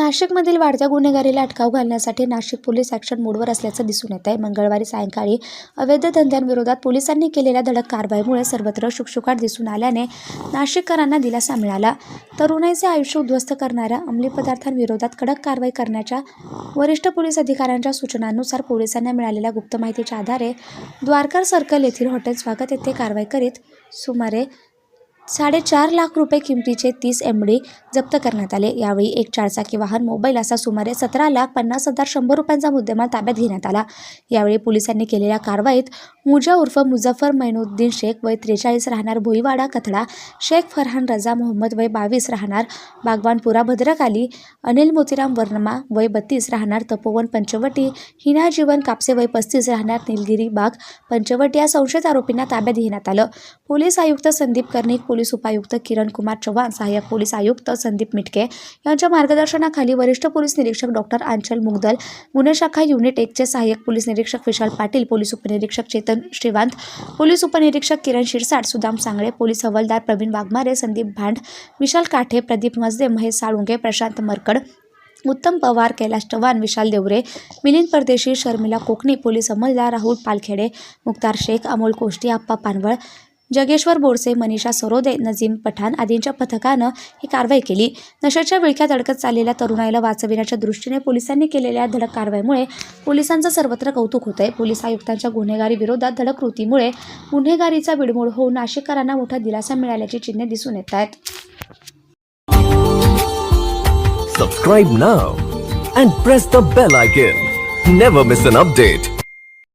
नाशिकमधील वाढत्या गुन्हेगारीला अटकाव घालण्यासाठी नाशिक पोलीस ॲक्शन मोडवर असल्याचं दिसून येत आहे. मंगळवारी सायंकाळी अवैध धंद्यांविरोधात पोलिसांनी केलेल्या धडक कारवाईमुळे सर्वत्र शुकशुकाट दिसून आल्याने नाशिककरांना दिलासा मिळाला. तरुणाईचे आयुष्य उद्ध्वस्त करणाऱ्या अंमली पदार्थांविरोधात कडक कारवाई करण्याच्या वरिष्ठ पोलीस अधिकाऱ्यांच्या सूचनांनुसार पोलिसांना मिळालेल्या गुप्त माहितीच्या आधारे द्वारका सर्कल येथील हॉटेल स्वागत येथे कारवाई करीत सुमारे 4.5 लाख रुपये किमतीचे 30 MD जप्त करण्यात आले. यावेळी एक चारचाकी वाहन, मोबाईल असा सुमारे 17,50,100 रुपयांचा मुद्देमाल ताब्यात घेण्यात आला. यावेळी पोलिसांनी केलेल्या कारवाईत मुजा उर्फ मुझफ्फर मैनुद्दीन शेख वय 43 राहणार भोईवाडा कथडा, शेख फरहान रजा मोहम्मद वय 22 राहणार बागवानपुरा भद्रकाली, अनिल मोतीराम वर्मा वय 32 राहणार तपोवन पंचवटी, हिना जीवन कापसे वय 35 राहणार निलगिरी बाग पंचवटी या संशयित आरोपींना ताब्यात घेण्यात आलं. पोलीस आयुक्त संदीप कर्णिक, पोलीस उपायुक्त किरण कुमार चव्हाण, सहाय्यक पोलीस आयुक्त संदीप मिटके यांच्या मार्गदर्शनाखाली वरिष्ठ पोलीस निरीक्षक डॉक्टर आंचल मुगदल, गुन्हे शाखा युनिट 1 चे सहाय्यक पोलीस निरीक्षक विशाल पाटील, पोलीस उपनिरीक्षक चेतन श्रीवांत, पोलीस उपनिरीक्षक किरण शिरसाट, सुदाम सांगळे, पोलीस हवालदार प्रवीण वाघमारे, संदीप भांड, विशाल काठे, प्रदीप मजदे, महेश साळुंगे, प्रशांत मरकड, उत्तम पवार, कैलाश चव्हाण, विशाल देवरे, मिलिंद परदेशी, शर्मिला कोकणी, पोलीस अंमलदार राहुल पालखेडे, मुक्तार शेख, अमोल कोष्टी, आप्पा पानवळ, जगेश्वर बोरसे, मनीषा सरोदे, नजीम पठाण आदींच्या पथकानं ही कारवाई केली. नशेच्या विळख्यात अडकत चाललेल्या तरुणाईला वाचविण्याच्या दृष्टीने पोलिसांनी केलेल्या धडक कारवाईमुळे पोलिसांचं सर्वत्र कौतुक होत आहे. पोलीस आयुक्तांच्या गुन्हेगारी विरोधात धडक कृतीमुळे गुन्हेगारीचा बिडमूड होऊन नाशिककरांना मोठा दिलासा मिळाल्याची चिन्हे दिसून येत आहेत. Subscribe now and press the bell icon. Never miss an update.